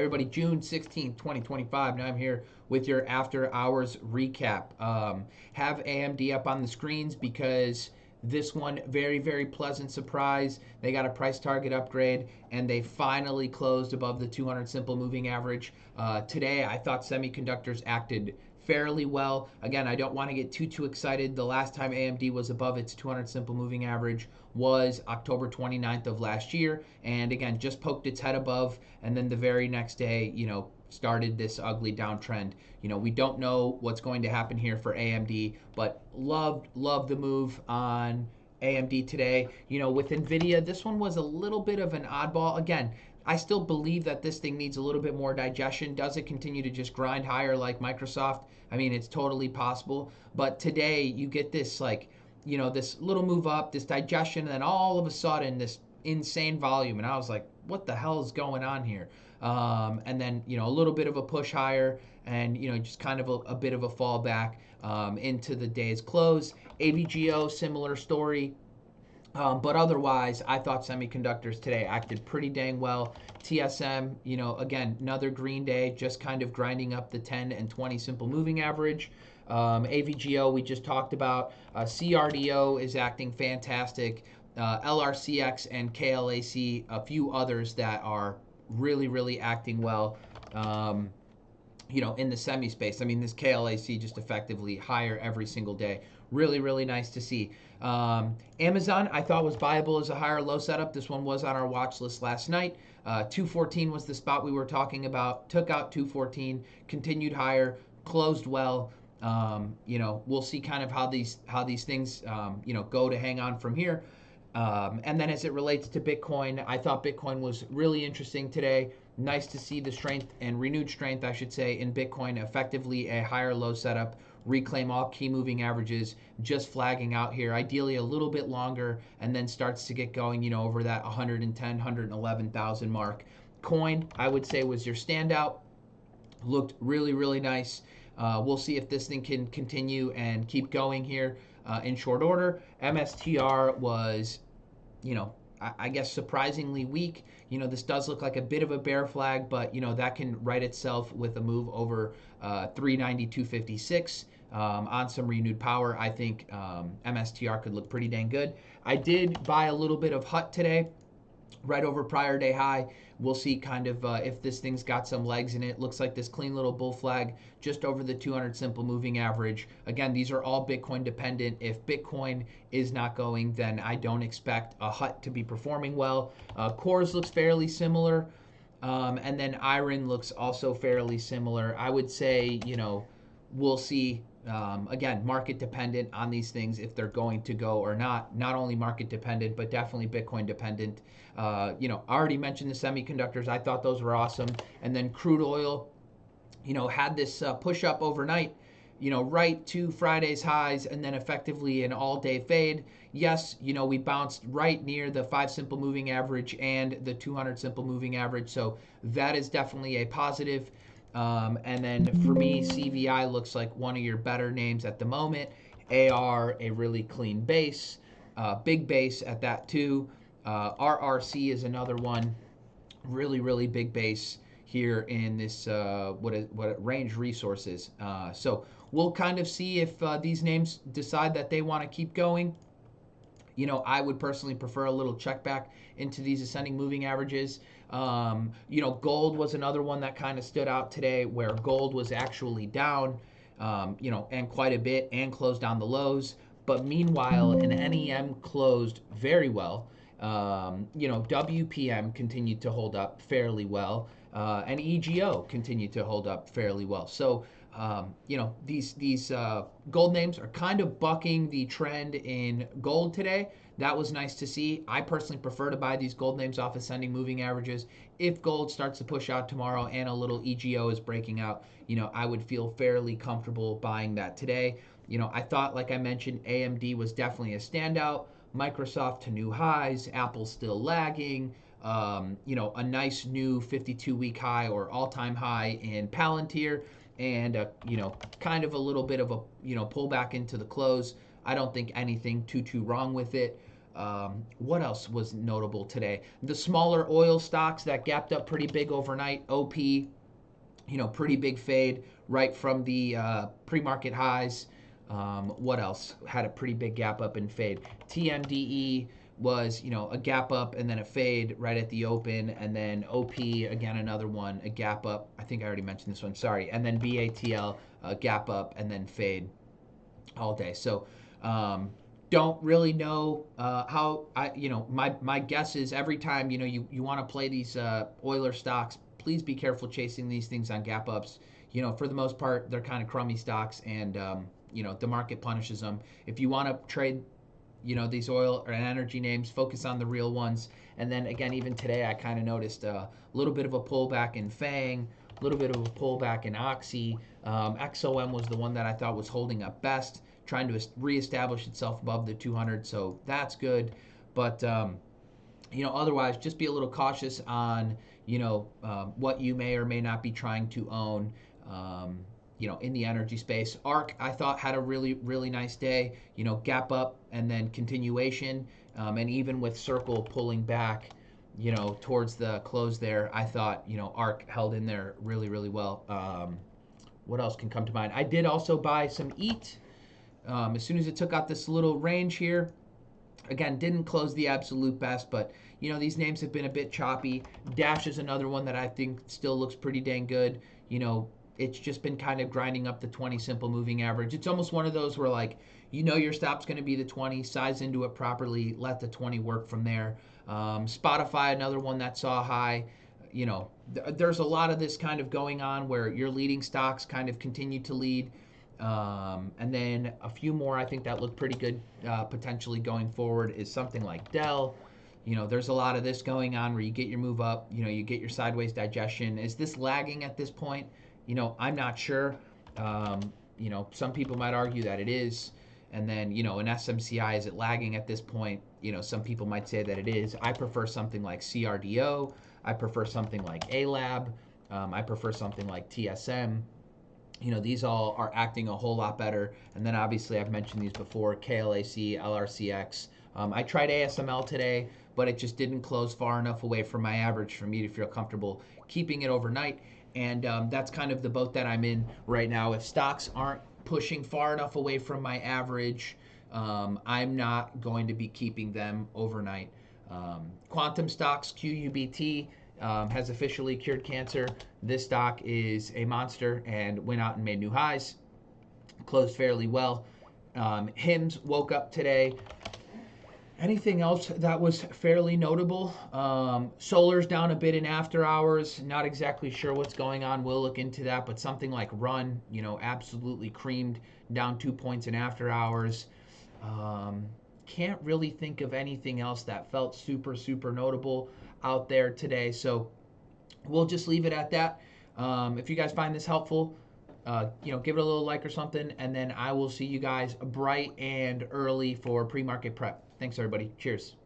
Everybody, June 16th, 2025. Now I'm here with your after hours recap. Have AMD up on the screens because this one, very, very pleasant surprise. They got a price target upgrade and they finally closed above the 200 simple moving average. Today, I thought semiconductors acted fairly well. Again, I don't want to get too excited. The last time AMD was above its 200 simple moving average was October 29th of last year, and again just poked its head above, and then the very next day, started this ugly downtrend. We don't know what's going to happen here for AMD, but love the move on AMD today. With Nvidia, this one was a little bit of an oddball. Again, I still believe that this thing needs a little bit more digestion. Does it continue to just grind higher like Microsoft? I mean, it's totally possible. But today you get this this little move up, this digestion, and then all of a sudden this insane volume. And I was like, what the hell is going on here? And then, a little bit of a push higher and, just kind of a bit of a fall back into the day's close. AVGO, similar story. But otherwise, I thought semiconductors today acted pretty dang well. TSM, again, another green day, just kind of grinding up the 10 and 20 simple moving average. AVGO, we just talked about. CRDO is acting fantastic. LRCX and KLAC, a few others that are really, really acting well. In the semi space. I mean, this KLAC just effectively higher every single day. Really, really nice to see. Amazon, I thought was viable as a higher low setup. This one was on our watch list last night. 214 was the spot we were talking about. Took out 214, continued higher, closed well. We'll see kind of how these things go to hang on from here. And then as it relates to Bitcoin, I thought Bitcoin was really interesting today. Nice to see the strength and renewed strength, I should say, in Bitcoin. Effectively a higher low setup, reclaim all key moving averages, just flagging out here. Ideally a little bit longer, and then starts to get going, over that 110, 111,000 mark. Coin, I would say, was your standout. Looked really, really nice. We'll see if this thing can continue and keep going here in short order. MSTR was, I guess surprisingly weak. This does look like a bit of a bear flag, but that can right itself with a move over 392.56 on some renewed power. I think MSTR could look pretty dang good. I did buy a little bit of HUT today, right over prior day high. We'll see kind of if this thing's got some legs in it. Looks like this clean little bull flag just over the 200 simple moving average. Again, these are all Bitcoin dependent. If Bitcoin is not going, then I don't expect a HUT to be performing well. Cores looks fairly similar. And then Iron looks also fairly similar. I would say, we'll see. Again, market dependent on these things if they're going to go or not. Not only market dependent, but definitely Bitcoin dependent. I already mentioned the semiconductors. I thought those were awesome. And then crude oil, had this push up overnight, right to Friday's highs, and then effectively an all-day fade. Yes, we bounced right near the 5 simple moving average and the 200 simple moving average. So that is definitely a positive. And then for me, CVI looks like one of your better names at the moment. AR, a really clean base, big base at that too. RRC is another one, really, really big base here in this what Range Resources. So we'll kind of see if these names decide that they want to keep going. I would personally prefer a little check back into these ascending moving averages. Gold was another one that kind of stood out today, where gold was actually down, and quite a bit, and closed on the lows. But meanwhile, an NEM closed very well. WPM continued to hold up fairly well, and EGO continued to hold up fairly well. So, these gold names are kind of bucking the trend in gold today. That was nice to see. I personally prefer to buy these gold names off ascending moving averages. If gold starts to push out tomorrow and a little EGO is breaking out, I would feel fairly comfortable buying that today. I thought, like I mentioned, AMD was definitely a standout. Microsoft to new highs, Apple still lagging. A nice new 52-week high or all-time high in Palantir, and kind of a little bit of a pullback into the close. I don't think anything too wrong with it. What else was notable today? The smaller oil stocks that gapped up pretty big overnight. OP, pretty big fade right from the pre-market highs. What else had a pretty big gap up and fade? TMDE was, a gap up and then a fade right at the open, and then OP again another one, a gap up. I think I already mentioned this one. Sorry, and then BATL, a gap up and then fade all day. So don't really know how my guess is every time you want to play these Oiler stocks, please be careful chasing these things on gap ups. For the most part, they're kind of crummy stocks, and the market punishes them. If you want to trade these oil or energy names, focus on the real ones. And then again, even today, I kind of noticed a little bit of a pullback in FANG, a little bit of a pullback in Oxy. XOM was the one that I thought was holding up best, trying to reestablish itself above the 200, so that's good. But otherwise, just be a little cautious on what you may or may not be trying to own. In the energy space. ARK, I thought, had a really, really nice day. Gap up and then continuation. And even with Circle pulling back, towards the close there, I thought, ARK held in there really, really well. What else can come to mind? I did also buy some EAT as soon as it took out this little range here. Again, didn't close the absolute best, but these names have been a bit choppy. Dash is another one that I think still looks pretty dang good. It's just been kind of grinding up the 20 simple moving average. It's almost one of those where your stop's going to be the 20, size into it properly, let the 20 work from there. Spotify, another one that saw high. There's a lot of this kind of going on where your leading stocks kind of continue to lead. And then a few more I think that look pretty good potentially going forward is something like Dell. There's a lot of this going on where you get your move up, you get your sideways digestion. Is this lagging at this point? I'm not sure. Some people might argue that it is. And then, an SMCI, is it lagging at this point? Some people might say that it is. I prefer something like CRDO. I prefer something like ALAB. I prefer something like TSM. These all are acting a whole lot better. And then obviously I've mentioned these before, KLAC, LRCX. I tried ASML today, but it just didn't close far enough away from my average for me to feel comfortable keeping it overnight. And that's kind of the boat that I'm in right now. If stocks aren't pushing far enough away from my average, I'm not going to be keeping them overnight. Quantum stocks, QUBT, has officially cured cancer. This stock is a monster and went out and made new highs. Closed fairly well. HIMS woke up today. Anything else that was fairly notable? Solar's down a bit in after hours. Not exactly sure what's going on. We'll look into that. But something like Run, absolutely creamed, down 2 points in after hours. Can't really think of anything else that felt super, super notable out there today. So we'll just leave it at that. If you guys find this helpful, give it a little like or something, and then I will see you guys bright and early for pre-market prep. Thanks, everybody. Cheers.